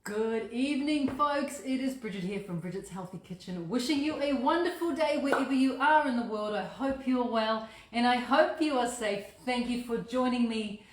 Good evening, folks. It is Bridget here from Bridget's Healthy Kitchen, wishing you a wonderful day wherever you are in the world. I hope you are well and I hope you are safe. Thank you for joining me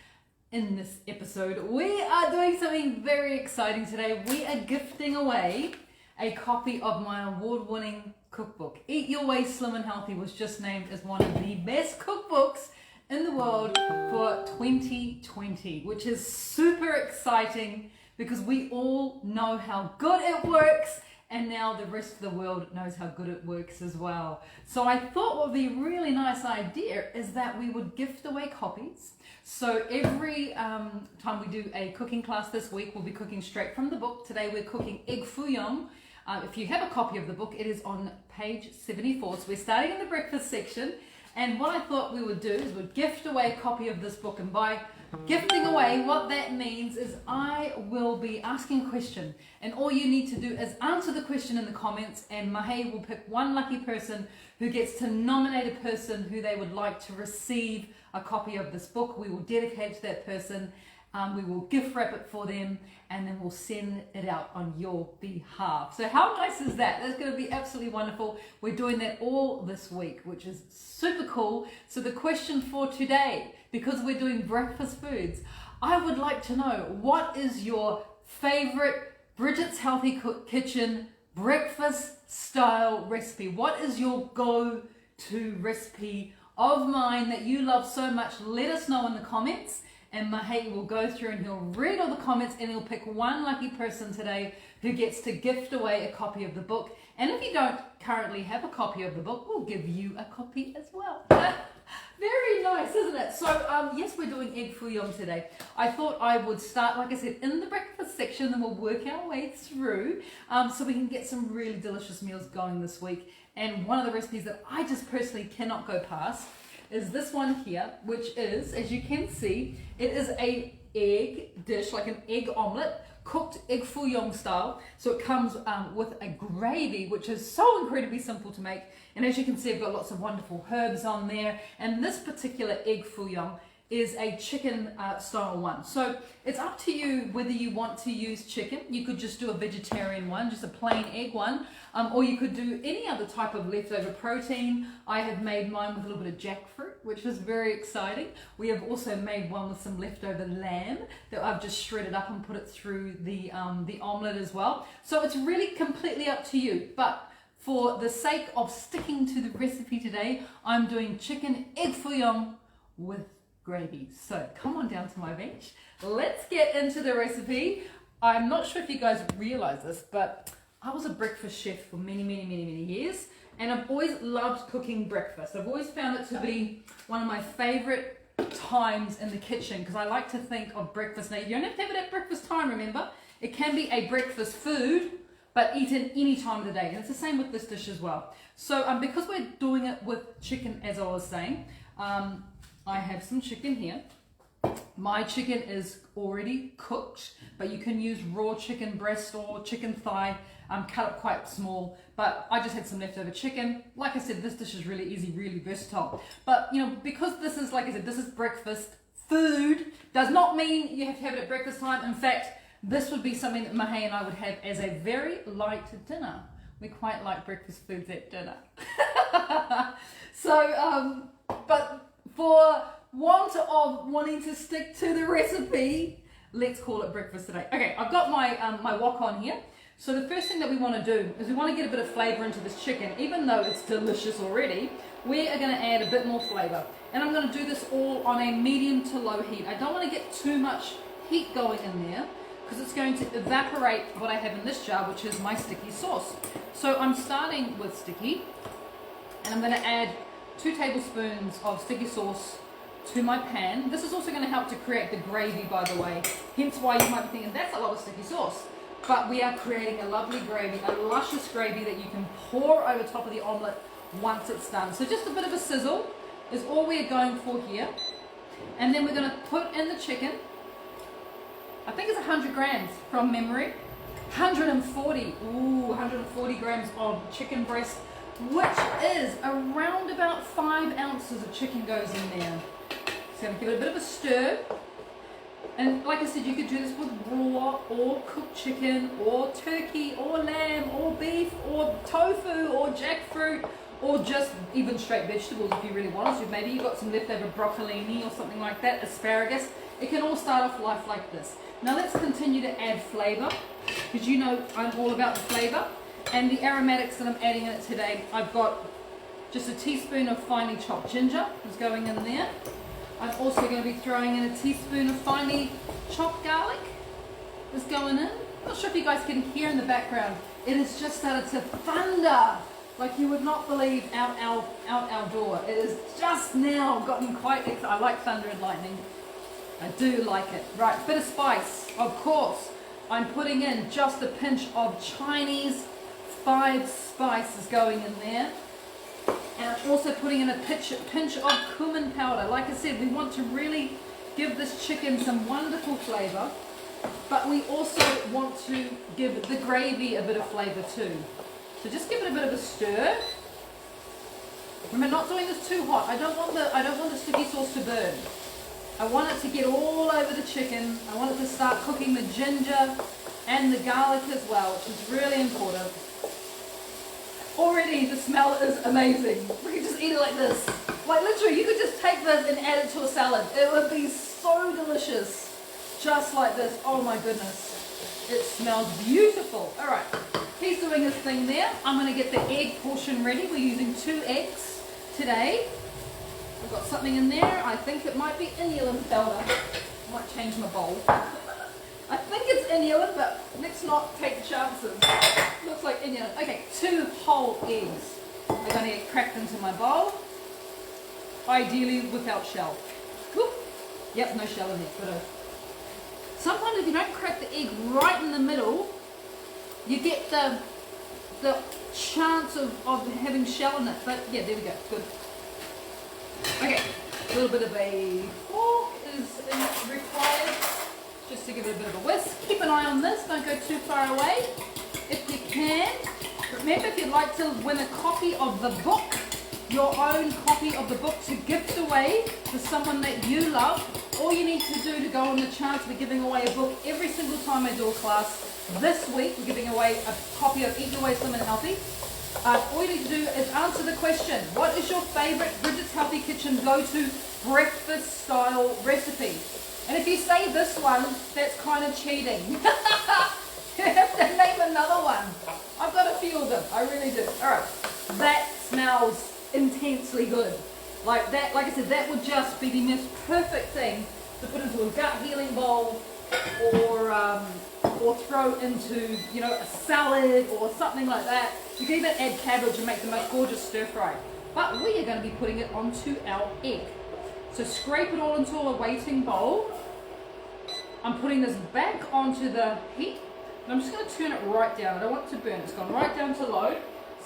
in this episode. We are doing something very exciting today. We are gifting away a copy of my award-winning cookbook. Eat Your Way Slim and Healthy was just named as one of the best cookbooks in the world for 2020, which is super exciting because we all know how good it works, and now the rest of the world knows how good it works as well. So I thought what would be a really nice idea is that we would gift away copies. So every time we do a cooking class this week, we'll be cooking straight from the book. Today we're cooking egg fouillon. If you have a copy of the book, it is on page 74. So we're starting in the breakfast section. And what I thought we would do is we'd gift away a copy of this book. And by gifting away, what that means is I will be asking a question. And all you need to do is answer the question in the comments, and Mahe will pick one lucky person who gets to nominate a person who they would like to receive a copy of this book. We will dedicate it to that person. We will gift wrap it for them, and then we'll send it out on your behalf. So how nice is that? That's going to be absolutely wonderful. We're doing that all this week, which is super cool. So the question for today, because we're doing breakfast foods, I would like to know, what is your favorite Bridget's Healthy Kitchen breakfast style recipe? What is your go-to recipe of mine that you love so much? Let us know in the comments. And Mahe will go through and he'll read all the comments, and he'll pick one lucky person today who gets to gift away a copy of the book. And if you don't currently have a copy of the book, we'll give you a copy as well. Very nice, isn't it? So yes, we're doing egg fouillon today. I thought I would start, like I said, in the breakfast section, then we'll work our way through so we can get some really delicious meals going this week. And one of the recipes that I just personally cannot go past is this one here, which is, as you can see, it is a egg dish, like an egg omelette, cooked egg fouillon style. So it comes with a gravy, which is so incredibly simple to make. And as you can see, I've got lots of wonderful herbs on there. And this particular egg fouillon is a chicken style one. So it's up to you whether you want to use chicken. You could just do a vegetarian one, just a plain egg one, or you could do any other type of leftover protein. I have made mine with a little bit of jackfruit, which is very exciting. We have also made one with some leftover lamb that I've just shredded up and put it through the omelette as well. So it's really completely up to you. But for the sake of sticking to the recipe today, I'm doing chicken egg fouillon with gravy. So come on down to my bench. Let's get into the recipe. I'm not sure if you guys realize this, but I was a breakfast chef for many years, and I've always loved cooking breakfast. I've always found it to be one of my favorite times in the kitchen, because I like to think of breakfast. Now, you don't have to have it at breakfast time, remember. It can be a breakfast food, but eaten any time of the day. And it's the same with this dish as well. So because we're doing it with chicken, as I was saying, I have some chicken here. My chicken is already cooked, but you can use raw chicken breast or chicken thigh, cut up quite small. But I just had some leftover chicken. Like I said, this dish is really easy, really versatile. But you know, because this is, like I said, this is breakfast food, does not mean you have to have it at breakfast time. In fact, this would be something that Mahe and I would have as a very light dinner. We quite like breakfast foods at dinner. So, but for want of wanting to stick to the recipe, let's call it breakfast today. Okay, I've got my my wok on here. So the first thing that we want to do is we want to get a bit of flavour into this chicken. Even though it's delicious already, we are going to add a bit more flavour. And I'm going to do this all on a medium to low heat. I don't want to get too much heat going in there, because it's going to evaporate what I have in this jar, which is my sticky sauce. So I'm starting with sticky, and I'm going to add 2 tablespoons of sticky sauce to my pan. This is also going to help to create the gravy, by the way. Hence why you might be thinking, that's a lot of sticky sauce. But we are creating a lovely gravy, a luscious gravy that you can pour over top of the omelette once it's done. So just a bit of a sizzle is all we're going for here. And then we're going to put in the chicken. I think it's 100 grams from memory. 140 grams of chicken breast, which is around about 5 ounces of chicken goes in there. So I'm going to give it a bit of a stir. And like I said, you could do this with raw or cooked chicken or turkey or lamb or beef or tofu or jackfruit or just even straight vegetables if you really want to. Maybe you've got some leftover broccolini or something like that, asparagus. It can all start off life like this. Now let's continue to add flavour, because you know I'm all about the flavour. And the aromatics that I'm adding in it today, I've got just a teaspoon of finely chopped ginger is going in there. I'm also going to be throwing in a teaspoon of finely chopped garlic is going in. I'm not sure if you guys can hear in the background. It has just started to thunder like you would not believe out our door. It has just now gotten quite exciting. I like thunder and lightning. I do like it. Right, bit of spice, of course. I'm putting in just a pinch of Chinese 5 spices going in there. And I'm also putting in a pinch of cumin powder. Like I said, we want to really give this chicken some wonderful flavour, but we also want to give the gravy a bit of flavour too. So just give it a bit of a stir. Remember, not doing this too hot. I don't want the sticky sauce to burn. I want it to get all over the chicken. I want it to start cooking the ginger and the garlic as well, which is really important. Already the smell is amazing. We could just eat it like this. Like literally, you could just take this and add it to a salad. It would be so delicious. Just like this. Oh my goodness. It smells beautiful. All right. He's doing his thing there. I'm going to get the egg portion ready. We're using 2 eggs today. I've got something in there. I think it might be inulin powder. I might change my bowl. I think it's inulin, but let's not take chances. Looks like inulin. Okay, 2 whole eggs are going to get cracked into my bowl. Ideally without shell. Whoop. Yep, no shell in it. But sometimes if you don't crack the egg right in the middle, you get the chance of having shell in it. But yeah, there we go. Good. Okay, a little bit of a fork is required just to give it a bit of a whisk. Keep an eye on this, don't go too far away if you can. Remember, if you'd like to win a copy of the book, your own copy of the book to gift away to someone that you love, all you need to do to go on the chance of giving away a book every single time I do a class. This week we're giving away a copy of Eat Your Way Slim and Healthy. All you need to do is answer the question, what is your favourite Bridget's Healthy Kitchen go-to breakfast style recipe? And if you say this one, that's kind of cheating. You have to name another one. I've got a few of them, I really do. Alright, that smells intensely good. Like that, like I said, that would just be the most perfect thing to put into a gut healing bowl or throw into, you know, a salad or something like that. You can even add cabbage and make the most gorgeous stir fry. But we are going to be putting it onto our egg. So scrape it all into a waiting bowl. I'm putting this back onto the heat. And I'm just going to turn it right down. I don't want it to burn. It's gone right down to low.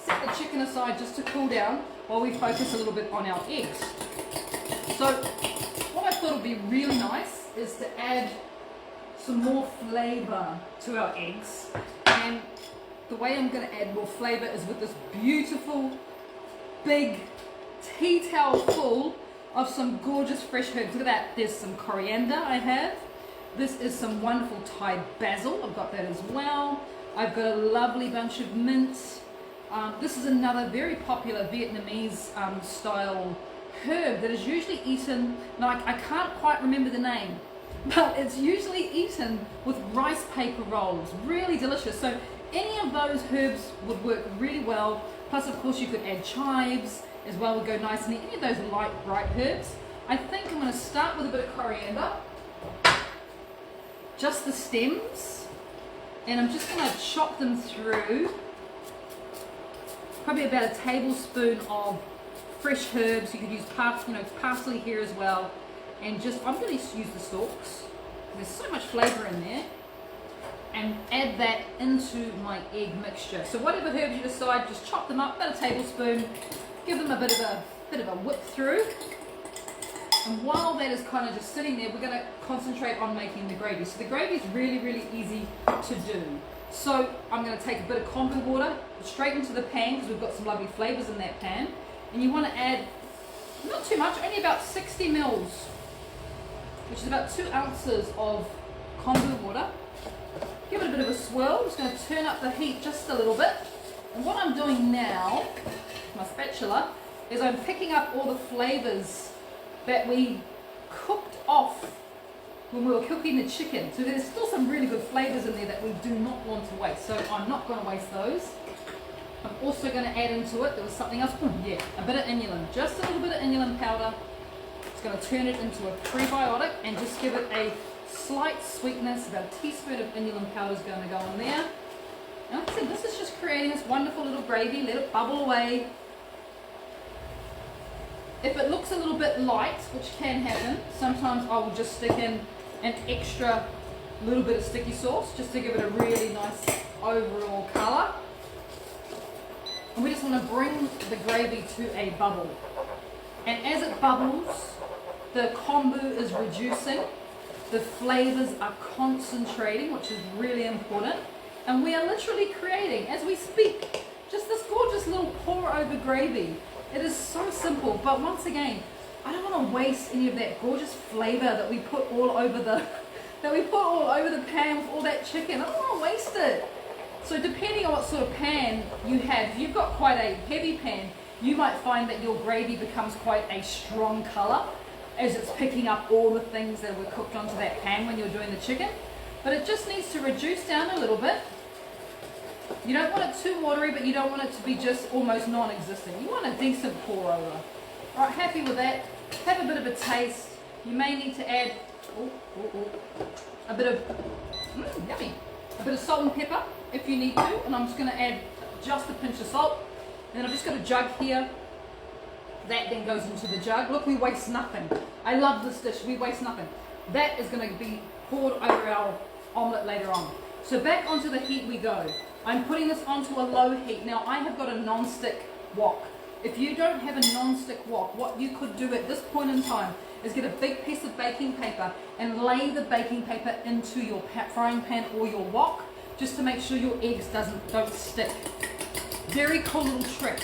Set the chicken aside just to cool down while we focus a little bit on our eggs. So what I thought would be really nice is to add some more flavour to our eggs. And the way I'm going to add more flavour is with this beautiful big tea towel full of some gorgeous fresh herbs. Look at that. There's some coriander I have. This is some wonderful Thai basil. I've got that as well. I've got a lovely bunch of mint. This is another very popular Vietnamese style herb that is usually eaten, like I can't quite remember the name, but it's usually eaten with rice paper rolls. Really delicious. So any of those herbs would work really well. Plus, of course, you could add chives as well, would go nice. And any of those light, bright herbs. I think I'm going to start with a bit of coriander. Just the stems. And I'm just going to chop them through. Probably about a tablespoon of fresh herbs. You could use parsley here as well. And just, I'm going to use the stalks. There's so much flavour in there. And add that into my egg mixture. So whatever herbs you decide, just chop them up, about a tablespoon. Give them a bit of a whip through. And while that is kind of just sitting there, we're going to concentrate on making the gravy. So the gravy is really, really easy to do. So I'm going to take a bit of kombu water straight into the pan because we've got some lovely flavours in that pan. And you want to add, not too much, only about 60 mils which is about 2 ounces of kombu water. Give it a bit of a swirl. I'm just going to turn up the heat just a little bit. And what I'm doing now, my spatula, is I'm picking up all the flavours that we cooked off when we were cooking the chicken. So there's still some really good flavours in there that we do not want to waste. So I'm not going to waste those. I'm also going to add into it, there was something else, yeah, a bit of inulin. Just a little bit of inulin powder. It's going to turn it into a prebiotic and just give it a slight sweetness. About a teaspoon of inulin powder is going to go in there. And like I said, this is just creating this wonderful little gravy. Let it bubble away. If it looks a little bit light, which can happen, sometimes I will just stick in an extra little bit of sticky sauce just to give it a really nice overall colour. And we just want to bring the gravy to a bubble. And as it bubbles, the kombu is reducing, the flavours are concentrating, which is really important. And we are literally creating, as we speak, just this gorgeous little pour over gravy. It is so simple, but once again, I don't want to waste any of that gorgeous flavour that we put all over the pan with all that chicken. I don't want to waste it. So depending on what sort of pan you have, if you've got quite a heavy pan, you might find that your gravy becomes quite a strong colour as it's picking up all the things that were cooked onto that pan when you're doing the chicken. But it just needs to reduce down a little bit. You don't want it too watery, but you don't want it to be just almost non-existent. You want a decent pour over. All right, happy with that. Have a bit of a taste. You may need to add a bit of, yummy, a bit of salt and pepper if you need to. And I'm just going to add just a pinch of salt. And I've just got a jug here. That then goes into the jug. Look, we waste nothing. I love this dish. We waste nothing. That is going to be poured over our omelette later on. So back onto the heat we go. I'm putting this onto a low heat. Now I have got a non-stick wok. If you don't have a non-stick wok, what you could do at this point in time is get a big piece of baking paper and lay the baking paper into your frying pan or your wok, just to make sure your eggs don't stick. Very cool little trick.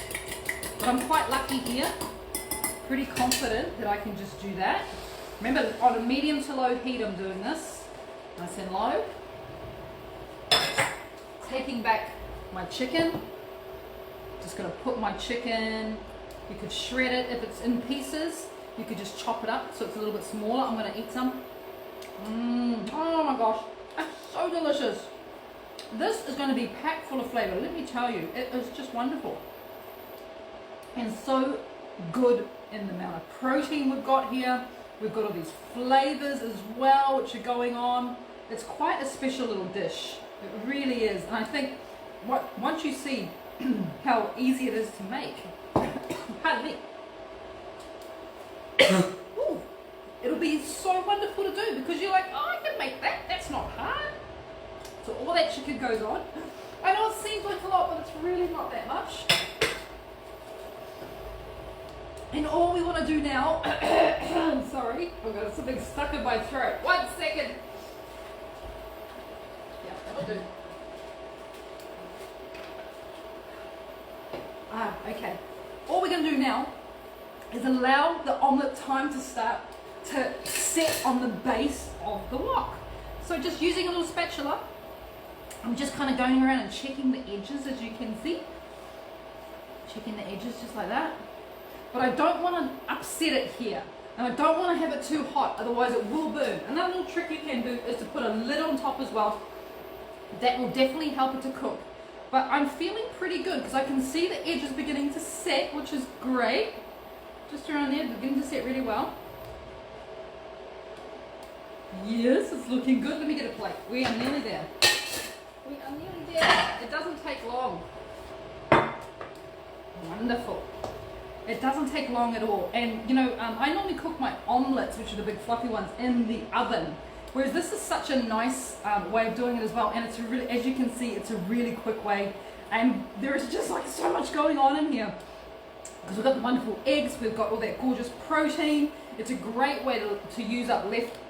But I'm quite lucky here. Pretty confident that I can just do that. Remember, on a medium to low heat I'm doing this. Nice and low. Taking back my chicken. Just going to put my chicken. You could shred it if it's in pieces. You could just chop it up so it's a little bit smaller. I'm going to eat some. Oh my gosh, that's so delicious. This is going to be packed full of flavour. Let me tell you, it is just wonderful. And so good in the amount of protein we've got here. We've got all these flavours as well which are going on. It's quite a special little dish. It really is. And I think once you see how easy it is to make, pardon me, ooh, it'll be so wonderful to do because you're like, oh, I can make that. That's not hard. So all that chicken goes on. I know it seems like a lot, but it's really not that much. And all we want to do now, sorry, I've got something stuck in my throat. 1 second. Yeah, that'll do. Okay. All we're going to do now is allow the omelette time to start to set on the base of the wok. So just using a little spatula, I'm just kind of going around and checking the edges, as you can see. Checking the edges just like that. But I don't want to upset it here. And I don't want to have it too hot, otherwise it will burn. Another little trick you can do is to put a lid on top as well. That will definitely help it to cook. But I'm feeling pretty good because I can see the edges beginning to set, which is great. Just around there, beginning to set really well. Yes, it's looking good. Let me get a plate. We are nearly there. We are nearly there. It doesn't take long. Wonderful. It doesn't take long at all. And you know, I normally cook my omelettes, which are the big fluffy ones, in the oven. Whereas this is such a nice way of doing it as well. And it's a really, as you can see, it's a really quick way. And there is just like so much going on in here. Because we've got the wonderful eggs, we've got all that gorgeous protein. It's a great way to use up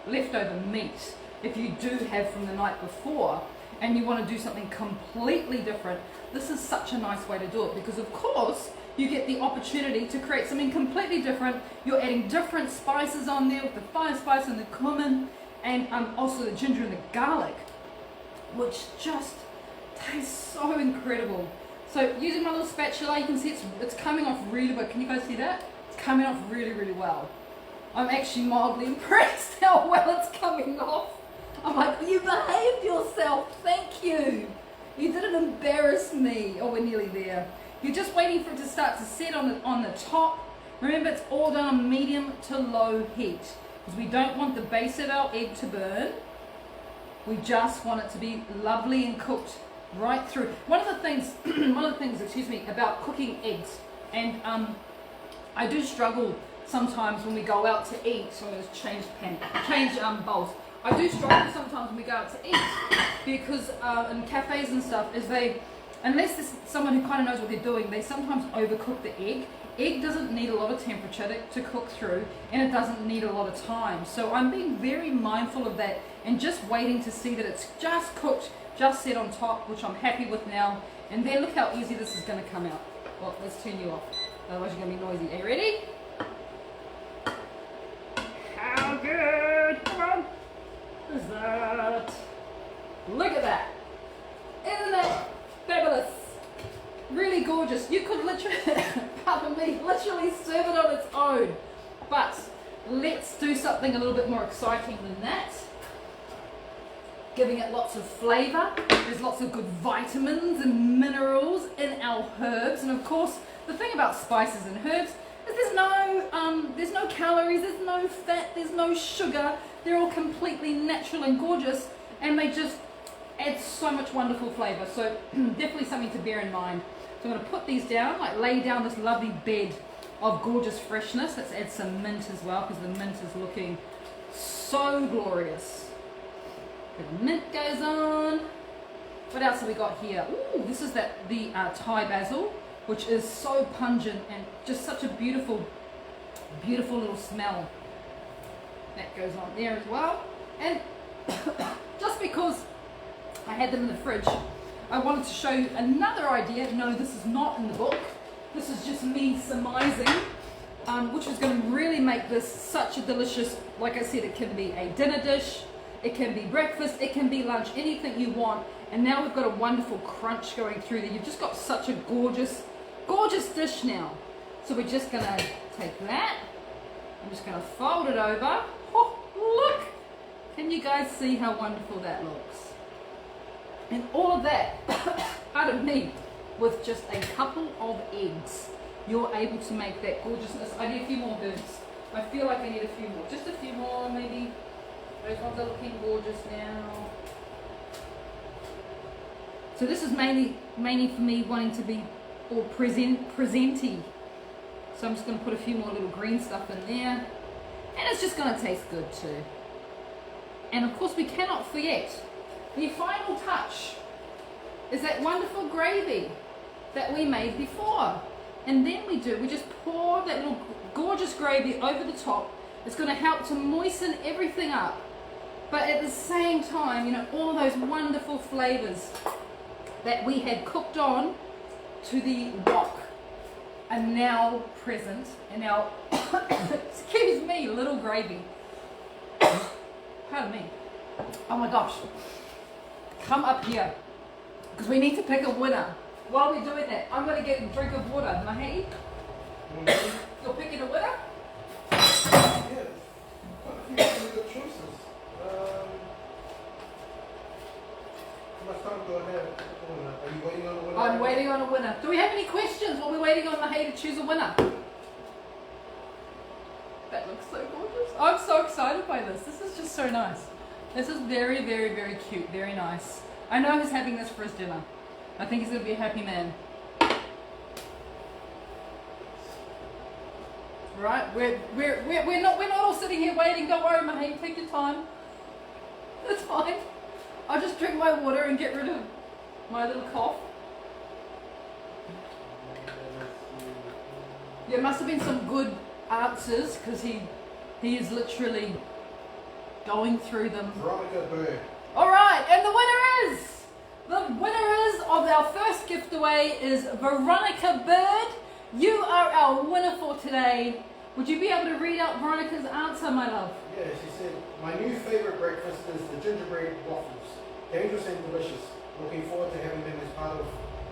leftover meat if you do have from the night before. and you want to do something completely different, this is such a nice way to do it, because of course you get the opportunity to create something completely different. You're adding different spices on there with the fire spice and the cumin, and also the ginger and the garlic, which just tastes so incredible. So using my little spatula, you can see it's coming off really well. Can you guys see that? It's coming off really, really well. I'm actually mildly impressed how well it's coming off. I'm like, you behaved yourself, thank you. You didn't embarrass me. Oh, we're nearly there. You're just waiting for it to start to set on the top. Remember, it's all done on medium to low heat, because we don't want the base of our egg to burn. We just want it to be lovely and cooked right through. One of the things, excuse me, about cooking eggs, and I do struggle sometimes when we go out to eat. So I'm going to change bowls. I do struggle sometimes when we go out to eat, because in cafes and stuff, unless there's someone who kind of knows what they're doing, they sometimes overcook the egg. Egg doesn't need a lot of temperature to cook through, and it doesn't need a lot of time. So I'm being very mindful of that, and just waiting to see that it's just cooked, just set on top, which I'm happy with now. And then look how easy this is going to come out. Well, let's turn you off, otherwise you're going to be noisy. Are you ready? How good? Come on. What is that? Look at that. Isn't that fabulous? Really gorgeous. You could literally, pardon me, literally serve it on its own. But let's do something a little bit more exciting than that. Giving it lots of flavour. There's lots of good vitamins and minerals in our herbs. And of course, the thing about spices and herbs is there's no calories, there's no fat, there's no sugar. They're all completely natural and gorgeous, and they just add so much wonderful flavour. So definitely something to bear in mind. So I'm going to put these down, like lay down this lovely bed of gorgeous freshness. Let's add some mint as well, because the mint is looking so glorious. The mint goes on. What else have we got here? Ooh, this is the Thai basil, which is so pungent and just such a beautiful, beautiful little smell. That goes on there as well. And just because I had them in the fridge, I wanted to show you another idea. No, this is not in the book. This is just me surmising, which is going to really make this such a delicious, like I said, it can be a dinner dish, it can be breakfast, it can be lunch, anything you want. And now we've got a wonderful crunch going through there. You've just got such a gorgeous, gorgeous dish now. So we're just going to take that. I'm just going to fold it over. Oh, look! Can you guys see how wonderful that looks? And all of that, pardon me, with just a couple of eggs, you're able to make that gorgeousness. I need a few more herbs. I feel like I need a few more. Just a few more, maybe. Those ones are looking gorgeous now. So this is mainly for me wanting to be all presenty. So I'm just going to put a few more little green stuff in there. And it's just going to taste good too. And of course we cannot forget, the final touch is that wonderful gravy that we made before. And then we just pour that little gorgeous gravy over the top. It's going to help to moisten everything up. But at the same time, you know, all those wonderful flavors that we had cooked on to the wok are now present in our, excuse me, little gravy. Pardon me. Oh my gosh. Come up here, because we need to pick a winner. While we're doing that, I'm going to get a drink of water. Mahi, you're picking a winner? Yeah, quite a few good choices. How much time do I have? Are you waiting on a winner? I'm waiting on a winner. Do we have any questions while we're waiting on Mahi to choose a winner? That looks so gorgeous. I'm so excited by this. This is just so nice. This is very, very, very cute. Very nice. I know he's having this for his dinner. I think he's going to be a happy man. Right? We're not all sitting here waiting. Don't worry, Mahi. Take your time. That's fine. I'll just drink my water and get rid of my little cough. There must have been some good answers, because he is literally going through them. Veronica Bird. All right, and the winner is our first gift away is Veronica Bird. You are our winner for today. Would you be able to read out Veronica's answer, my love? Yeah, she said, my new favourite breakfast is the gingerbread waffles. Dangerous and delicious. Looking forward to having them as part of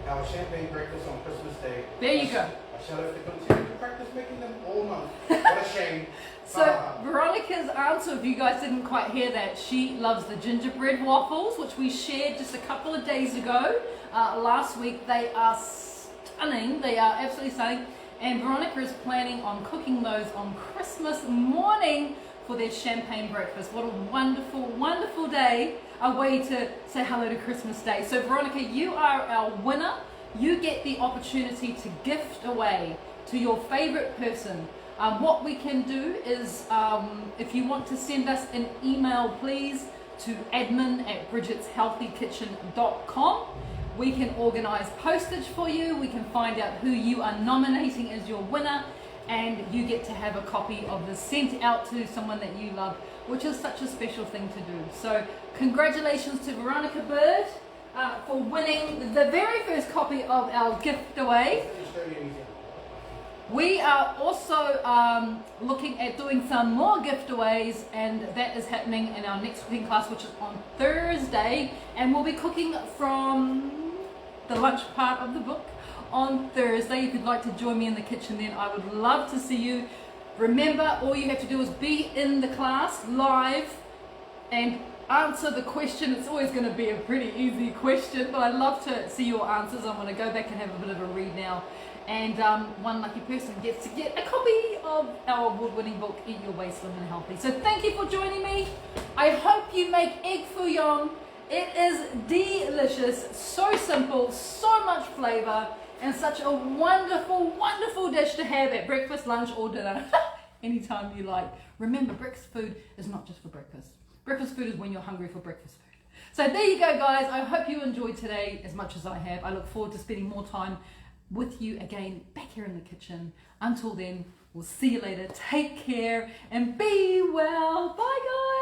our champagne breakfast on Christmas Day. There you go. I shall have to continue to practice making them all month. What a shame. So Veronica's answer, if you guys didn't quite hear that, she loves the gingerbread waffles, which we shared just a couple of days ago, last week. They are stunning. They are absolutely stunning. And Veronica is planning on cooking those on Christmas morning for their champagne breakfast. What a wonderful, wonderful day. A way to say hello to Christmas Day. So Veronica, you are our winner. You get the opportunity to gift away to your favorite person. What we can do is, if you want to send us an email, please, to admin@bridgetshealthykitchen.com. We can organize postage for you. We can find out who you are nominating as your winner, and you get to have a copy of this sent out to someone that you love, which is such a special thing to do. So congratulations to Veronica Bird for winning the very first copy of our gift away. We are also looking at doing some more giveaways, and that is happening in our next cooking class, which is on Thursday, and we'll be cooking from the lunch part of the book on Thursday. If you'd like to join me in the kitchen then, I would love to see you. Remember, all you have to do is be in the class live and answer the question. It's always going to be a pretty easy question, but I'd love to see your answers. I'm going to go back and have a bit of a read now. And one lucky person gets to get a copy of our award-winning book, Eat Your Way Slim and Healthy. So thank you for joining me. I hope you make egg fouillon. It is delicious, so simple, so much flavour, and such a wonderful, wonderful dish to have at breakfast, lunch, or dinner, anytime you like. Remember, breakfast food is not just for breakfast. Breakfast food is when you're hungry for breakfast food. So there you go, guys. I hope you enjoyed today as much as I have. I look forward to spending more time with you again back here in the kitchen. Until then, we'll see you later. Take care and be well. Bye, guys.